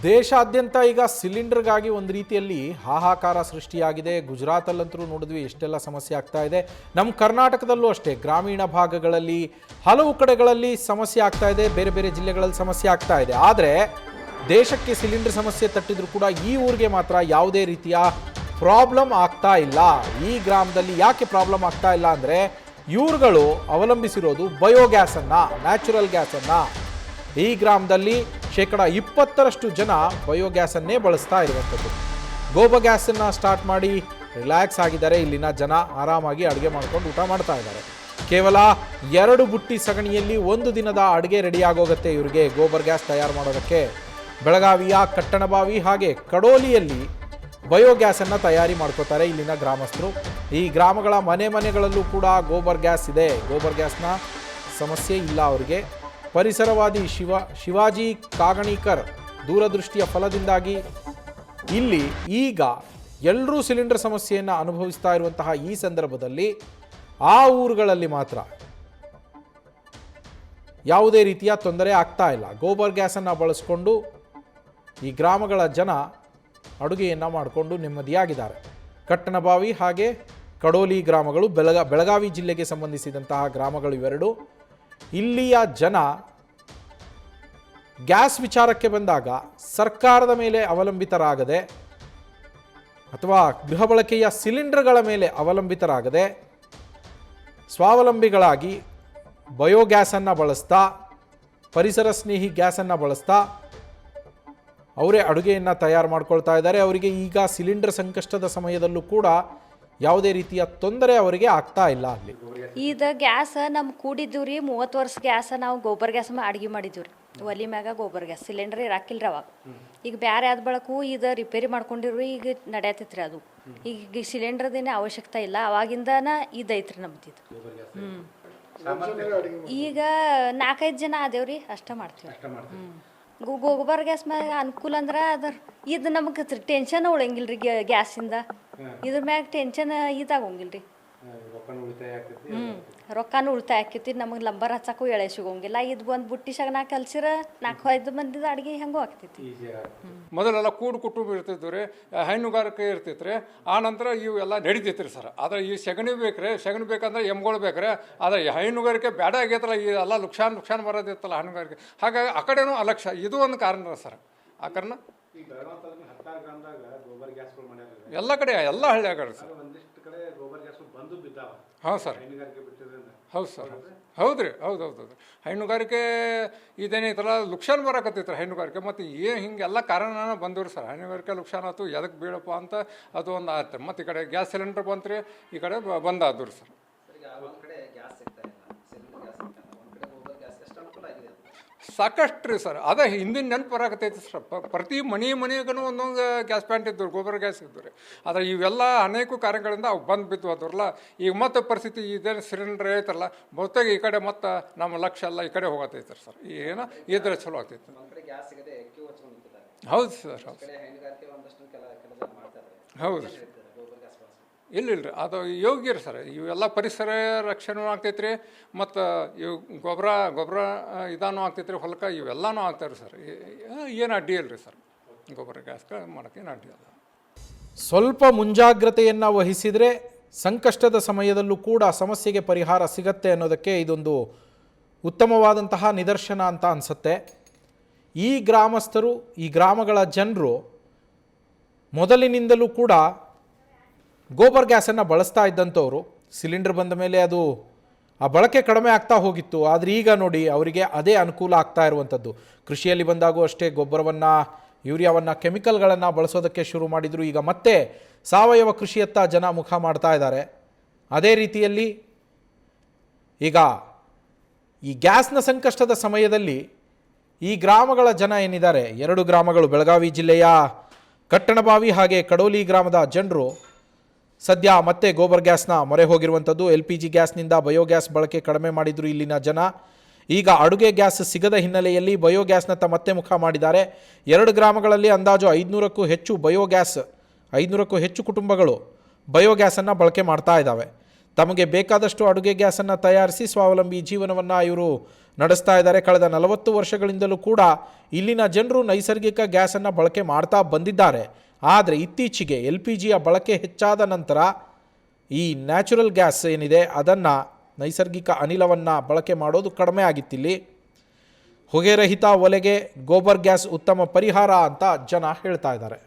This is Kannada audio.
ದೇಶಾದ್ಯಂತ ಈಗ ಸಿಲಿಂಡರ್ಗಾಗಿ ಒಂದು ರೀತಿಯಲ್ಲಿ ಹಾಹಾಕಾರ ಸೃಷ್ಟಿಯಾಗಿದೆ. ಗುಜರಾತಲ್ಲಂತೂ ನೋಡಿದ್ವಿ ಎಷ್ಟೆಲ್ಲ ಸಮಸ್ಯೆ ಆಗ್ತಾ ಇದೆ. ನಮ್ಮ ಕರ್ನಾಟಕದಲ್ಲೂ ಅಷ್ಟೇ ಗ್ರಾಮೀಣ ಭಾಗಗಳಲ್ಲಿ ಹಲವು ಕಡೆಗಳಲ್ಲಿ ಸಮಸ್ಯೆ ಆಗ್ತಾ ಇದೆ, ಬೇರೆ ಬೇರೆ ಜಿಲ್ಲೆಗಳಲ್ಲಿ ಸಮಸ್ಯೆ ಆಗ್ತಾ ಇದೆ. ಆದರೆ ದೇಶಕ್ಕೆ ಸಿಲಿಂಡರ್ ಸಮಸ್ಯೆ ತಟ್ಟಿದ್ರು ಕೂಡ ಈ ಊರಿಗೆ ಮಾತ್ರ ಯಾವುದೇ ರೀತಿಯ ಪ್ರಾಬ್ಲಮ್ ಆಗ್ತಾ ಇಲ್ಲ. ಈ ಗ್ರಾಮದಲ್ಲಿ ಯಾಕೆ ಪ್ರಾಬ್ಲಮ್ ಆಗ್ತಾ ಇಲ್ಲ ಅಂದರೆ ಇವ್ರುಗಳು ಅವಲಂಬಿಸಿರೋದು ಬಯೋಗ್ಯಾಸನ್ನು, ನ್ಯಾಚುರಲ್ ಗ್ಯಾಸನ್ನು. ಈ ಗ್ರಾಮದಲ್ಲಿ 20% ಜನ ಬಯೋಗ್ಯಾಸನ್ನೇ ಬಳಸ್ತಾ ಇರುವಂಥದ್ದು. ಗೋಬರ್ ಗ್ಯಾಸನ್ನು ಸ್ಟಾರ್ಟ್ ಮಾಡಿ ರಿಲ್ಯಾಕ್ಸ್ ಆಗಿದ್ದಾರೆ. ಇಲ್ಲಿನ ಜನ ಆರಾಮಾಗಿ ಅಡುಗೆ ಮಾಡ್ಕೊಂಡು ಊಟ ಮಾಡ್ತಾ ಇದ್ದಾರೆ. ಕೇವಲ 2 ಬುಟ್ಟಿ ಸಗಣಿಯಲ್ಲಿ 1 ದಿನದ ಅಡುಗೆ ರೆಡಿಯಾಗೋಗುತ್ತೆ ಇವರಿಗೆ ಗೋಬರ್ ಗ್ಯಾಸ್ ತಯಾರು ಮಾಡೋದಕ್ಕೆ. ಬೆಳಗಾವಿಯ ಕಟ್ಟಣಬಾವಿ ಹಾಗೆ ಕಡೋಲಿಯಲ್ಲಿ ಬಯೋಗ್ಯಾಸನ್ನು ತಯಾರಿ ಮಾಡ್ಕೋತಾರೆ ಇಲ್ಲಿನ ಗ್ರಾಮಸ್ಥರು. ಈ ಗ್ರಾಮಗಳ ಮನೆಗಳಲ್ಲೂ ಕೂಡ ಗೋಬರ್ ಗ್ಯಾಸ್ ಇದೆ. ಗೋಬರ್ ಗ್ಯಾಸ್ನ ಸಮಸ್ಯೆ ಇಲ್ಲ ಅವರಿಗೆ. ಪರಿಸರವಾದಿ ಶಿವಾಜಿ ಕಾಗಣಿಕರ್ ದೂರದೃಷ್ಟಿಯ ಫಲದಿಂದಾಗಿ ಇಲ್ಲಿ ಈಗ ಎಲ್ಲರೂ ಸಿಲಿಂಡರ್ ಸಮಸ್ಯೆಯನ್ನು ಅನುಭವಿಸ್ತಾ ಇರುವಂತಹ ಈ ಸಂದರ್ಭದಲ್ಲಿ ಆ ಊರುಗಳಲ್ಲಿ ಮಾತ್ರ ಯಾವುದೇ ರೀತಿಯ ತೊಂದರೆ ಆಗ್ತಾ ಇಲ್ಲ. ಗೋಬರ್ ಗ್ಯಾಸನ್ನು ಬಳಸಿಕೊಂಡು ಈ ಗ್ರಾಮಗಳ ಜನ ಅಡುಗೆಯನ್ನು ಮಾಡಿಕೊಂಡು ನೆಮ್ಮದಿಯಾಗಿದ್ದಾರೆ. ಕಟ್ಟಣಬಾವಿ ಹಾಗೆ ಕಡೋಲಿ ಗ್ರಾಮಗಳು ಬೆಳಗಾವಿ ಜಿಲ್ಲೆಗೆ ಸಂಬಂಧಿಸಿದಂತಹ ಗ್ರಾಮಗಳು ಇವೆರಡು. ಇಲ್ಲಿಯ ಜನ ಗ್ಯಾಸ್ ವಿಚಾರಕ್ಕೆ ಬಂದಾಗ ಸರ್ಕಾರದ ಮೇಲೆ ಅವಲಂಬಿತರಾಗದೆ ಅಥವಾ ಗೃಹ ಬಳಕೆಯ ಸಿಲಿಂಡರ್ಗಳ ಮೇಲೆ ಅವಲಂಬಿತರಾಗದೆ ಸ್ವಾವಲಂಬಿಗಳಾಗಿ ಬಯೋಗ್ಯಾಸನ್ನು ಬಳಸ್ತಾ, ಪರಿಸರ ಸ್ನೇಹಿ ಗ್ಯಾಸನ್ನು ಬಳಸ್ತಾ ಅವರೇ ಅಡುಗೆಯನ್ನು ತಯಾರು ಮಾಡ್ಕೊಳ್ತಾ ಇದ್ದಾರೆ. ಅವರಿಗೆ ಈಗ ಸಿಲಿಂಡರ್ ಸಂಕಷ್ಟದ ಸಮಯದಲ್ಲೂ ಕೂಡ ಯಾವುದೇ ರೀತಿಯ ತೊಂದರೆ ಅವರಿಗೆ ಆಗ್ತಾ ಇಲ್ಲ. ಅಲ್ಲಿ ಇದು ಗ್ಯಾಸ್ ನಮ್ಮ ಕೂಡಿದ್ದು ರೀ 30 ವರ್ಷ ಗ್ಯಾಸ್ ನಾವು ಗೋಬರ್ ಗ್ಯಾಸ್ ಅಡುಗೆ ಮಾಡಿದ್ದೀವಿ ರೀ. ಒಲಿ ಮ್ಯಾಗ ಗೋಬರ್ ಗ್ಯಾಸ್ ಸಿಲಿಂಡರ್ ಇರಾಕಿಲ್ರಿ ಅವಾಗ. ಈಗ ಬೇರೆ ಆದ ಬಳಕು ಇದು ರಿಪೇರಿ ಮಾಡ್ಕೊಂಡಿರು ಈಗ ನಡೆಯತೈತ್ರಿ ಅದು. ಈಗ ಸಿಲಿಂಡರ್ದೇನೆ ಅವಶ್ಯಕತೆ ಇಲ್ಲ, ಅವಾಗಿಂದನ ಇದೈತ್ರಿ ನಮ್ದು. ಈಗ 4-5 ಜನ ಆದೇವ್ರಿ, ಅಷ್ಟ ಮಾಡ್ತೀವಿ. ಗೋಬರ್ ಗ್ಯಾಸ್ ಮ್ಯಾಗ ಅನುಕೂಲ ಅಂದ್ರೆ ಇದು ನಮಗೆ ಟೆನ್ಷನ್ ಉಳಂಗಿಲ್ಲ ರೀ. ಗ್ಯಾಸಿಂದ ಇದ್ರ ಮ್ಯಾಗ ಟೆನ್ಷನ್ ಇದಾಗೋಂಗಿಲ್ಲ ರೀ. ರೊಕ್ಕನೂ ಉಳಿತಾಯ ಆಕೈತಿ. ನಮಗೆ ಲಂಬರ್ ಹಚ್ಚಕ್ಕೂ ಎಳೆ ಸಿಗೋಂಗಿಲ್ಲ. ಇದು ಒಂದು ಬುಟ್ಟಿ ಸಗಣ ಕಲ್ಸಿರ 4-5 ಮಂದಿದ ಅಡುಗೆ ಹೆಂಗೂ ಆಗ್ತೈತಿ. ಮೊದಲೆಲ್ಲ ಕೂಡು ಕುಟುಂಬ ಇರ್ತಿದ್ವಿ ರೀ, ಹೈನುಗಾರಿಕೆ ಇರ್ತಿತ್ತು ರೀ. ಆ ನಂತರ ಇವೆಲ್ಲ ನಡೀತೈತಿ ರೀ ಸರ್. ಆದರೆ ಈ ಸಗಣಿ ಬೇಕ್ರಿ, ಸಗಣಿ ಬೇಕಂದ್ರೆ ಎಮ್ಗಳು ಬೇಕ್ರಿ. ಆದರೆ ಹೈನುಗಾರಿಕೆ ಬೇಡ ಆಗೈತಲ್ಲ, ಈ ಎಲ್ಲ ನುಕ್ಸಾನ್ ಬರೋದಿತ್ತಲ್ಲ ಹೈನುಗಾರಿಕೆ. ಹಾಗಾಗಿ ಆ ಕಡೆನೂ ಅಲಕ್ಷ್ಯ, ಇದು ಒಂದು ಕಾರಣ ಸರ್. ಆ ಕಾರಣ ಎಲ್ಲ ಕಡೆ ಎಲ್ಲ ಹಳ್ಳಿಯಾಗ ಸರ್. ಹಾಂ ಸರ್, ಹೌದು ಸರ್, ಹೌದು ರೀ, ಹೌದು. ಹೈನುಗಾರಿಕೆ ಇದೇನೈತಲ್ಲ ನುಕ್ಸಾನ್ ಬರಕತ್ತೈತ್ರಿ ಹೈನುಗಾರಿಕೆ. ಮತ್ತು ಏನು ಹಿಂಗೆಲ್ಲ ಕಾರಣ ಬಂದವ್ರಿ ಸರ್. ಹೈನುಗಾರಿಕೆ ನುಕ್ಸಾನ್ ಆಯ್ತು, ಎದಕ್ಕೆ ಬೀಳಪ್ಪ ಅಂತ ಅದು ಒಂದು ಆಯ್ತು. ಮತ್ತು ಈ ಕಡೆ ಗ್ಯಾಸ್ ಸಿಲಿಂಡರ್ ಬಂತು ರೀ, ಈ ಕಡೆ ಬಂದಾದ್ರು ಸರ್. ಸಾಕಷ್ಟು ರೀ ಸರ್. ಅದೇ ಹಿಂದಿನ ನೆನಪು ಬರಾಕತ್ತೈತಿ ಸರ್. ಪ್ರತಿ ಮನೆಗೂ ಒಂದೊಂದು ಗ್ಯಾಸ್ ಪ್ಯಾಂಟ್ ಇದ್ದವು, ಗೋಬರ್ ಗ್ಯಾಸ್ ಇದ್ದವು ರೀ. ಆದರೆ ಇವೆಲ್ಲ ಅನೇಕ ಕಾರ್ಯಗಳಿಂದ ಅವು ಬಂದು ಬಿದ್ದು ಅದ್ರಲ್ಲ. ಈಗ ಮತ್ತೆ ಪರಿಸ್ಥಿತಿ ಇದೇನು ಸಿಲಿಂಡರ್ ಐತಲ್ಲ, ಬಹುತೇಕ ಈ ಕಡೆ ಮತ್ತು ನಮ್ಮ ಲಕ್ಷ್ಯ ಎಲ್ಲ ಈ ಕಡೆ ಹೋಗತ್ತೈತೆ ಸರ್. ಏನೋ ಇದ್ರೆ ಚಲೋ ಆಗ್ತೈತೆ. ಹೌದು ಸರ್, ಹೌದು ಇಲ್ಲ ರೀ, ಅದು ಯೋಗ್ಯ ರೀ ಸರ್. ಇವೆಲ್ಲ ಪರಿಸರ ರಕ್ಷಣೆ ಆಗ್ತೈತ್ರಿ. ಮತ್ತು ಇವು ಗೊಬ್ಬರ ಇದಾನು ಆಗ್ತೈತ್ರಿ ಹೊಲಕ್ಕೆ, ಇವೆಲ್ಲನೂ ಆಗ್ತಾವೆ ರೀ ಸರ್. ಏನು ಅಡ್ಡಿ ಇಲ್ಲ ರೀ ಸರ್, ಗೊಬ್ಬರ ಗ್ಯಾಸ್ ಮಾಡೋಕ್ಕೆ ಏನು ಅಡ್ಡಿ ಅಲ್ಲ. ಸ್ವಲ್ಪ ಮುಂಜಾಗ್ರತೆಯನ್ನು ವಹಿಸಿದರೆ ಸಂಕಷ್ಟದ ಸಮಯದಲ್ಲೂ ಕೂಡ ಸಮಸ್ಯೆಗೆ ಪರಿಹಾರ ಸಿಗತ್ತೆ ಅನ್ನೋದಕ್ಕೆ ಇದೊಂದು ಉತ್ತಮವಾದಂತಹ ನಿದರ್ಶನ ಅಂತ ಅನಿಸುತ್ತೆ. ಈ ಗ್ರಾಮಸ್ಥರು, ಈ ಗ್ರಾಮಗಳ ಜನರು ಮೊದಲಿನಿಂದಲೂ ಕೂಡ ಗೋಬರ್ ಗ್ಯಾಸನ್ನು ಬಳಸ್ತಾ ಇದ್ದಂಥವ್ರು. ಸಿಲಿಂಡರ್ ಬಂದ ಮೇಲೆ ಅದು ಆ ಬಳಕೆ ಕಡಿಮೆ ಆಗ್ತಾ ಹೋಗಿತ್ತು. ಆದರೆ ಈಗ ನೋಡಿ ಅವರಿಗೆ ಅದೇ ಅನುಕೂಲ ಆಗ್ತಾ ಇರುವಂಥದ್ದು. ಕೃಷಿಯಲ್ಲಿ ಬಂದಾಗೂ ಅಷ್ಟೇ ಗೊಬ್ಬರವನ್ನು, ಯೂರಿಯಾವನ್ನು, ಕೆಮಿಕಲ್ಗಳನ್ನು ಬಳಸೋದಕ್ಕೆ ಶುರು ಮಾಡಿದರು. ಈಗ ಮತ್ತೆ ಸಾವಯವ ಕೃಷಿಯತ್ತ ಜನ ಮುಖ ಮಾಡ್ತಾ ಇದ್ದಾರೆ. ಅದೇ ರೀತಿಯಲ್ಲಿ ಈಗ ಈ ಗ್ಯಾಸ್ನ ಸಂಕಷ್ಟದ ಸಮಯದಲ್ಲಿ ಈ ಗ್ರಾಮಗಳ ಜನ ಏನಿದ್ದಾರೆ, 2 ಗ್ರಾಮಗಳು ಬೆಳಗಾವಿ ಜಿಲ್ಲೆಯ ಕಟ್ಟಣಬಾವಿ ಹಾಗೆ ಕಡೋಲಿ ಗ್ರಾಮದ ಜನರು ಸದ್ಯ ಮತ್ತೆ ಗೋಬರ್ ಗ್ಯಾಸ್ನ ಮೊರೆ ಹೋಗಿರುವಂಥದ್ದು. LPG ಗ್ಯಾಸ್ನಿಂದ ಬಯೋಗ್ಯಾಸ್ ಬಳಕೆ ಕಡಿಮೆ ಮಾಡಿದ್ರು ಇಲ್ಲಿನ ಜನ. ಈಗ ಅಡುಗೆ ಗ್ಯಾಸ್ ಸಿಗದ ಹಿನ್ನೆಲೆಯಲ್ಲಿ ಬಯೋಗ್ಯಾಸ್ನತ್ತ ಮತ್ತೆ ಮುಖ ಮಾಡಿದ್ದಾರೆ. 2 ಗ್ರಾಮಗಳಲ್ಲಿ ಅಂದಾಜು 500ಕ್ಕೂ ಹೆಚ್ಚು ಕುಟುಂಬಗಳು ಬಯೋಗ್ಯಾಸನ್ನು ಬಳಕೆ ಮಾಡ್ತಾ ಇದ್ದಾವೆ. ತಮಗೆ ಬೇಕಾದಷ್ಟು ಅಡುಗೆ ಗ್ಯಾಸನ್ನು ತಯಾರಿಸಿ ಸ್ವಾವಲಂಬಿ ಜೀವನವನ್ನು ಇವರು ನಡೆಸ್ತಾ ಇದ್ದಾರೆ. ಕಳೆದ 40 ವರ್ಷಗಳಿಂದಲೂ ಕೂಡ ಇಲ್ಲಿನ ಜನರು ನೈಸರ್ಗಿಕ ಗ್ಯಾಸನ್ನು ಬಳಕೆ ಮಾಡ್ತಾ ಬಂದಿದ್ದಾರೆ. ಆದರೆ ಇತ್ತೀಚೆಗೆ LPGಯ ಬಳಕೆ ಹೆಚ್ಚಾದ ನಂತರ ಈ ನ್ಯಾಚುರಲ್ ಗ್ಯಾಸ್ ಏನಿದೆ ಅದನ್ನು ನೈಸರ್ಗಿಕ ಅನಿಲವನ್ನು ಬಳಕೆ ಮಾಡೋದು ಕಡಿಮೆ ಆಗಿತ್ತಿಲ್ಲಿ. ಹೊಗೆರಹಿತ ಒಲೆಗೆ ಗೋಬರ್ ಗ್ಯಾಸ್ ಉತ್ತಮ ಪರಿಹಾರ ಅಂತ ಜನ ಹೇಳ್ತಾ ಇದ್ದಾರೆ.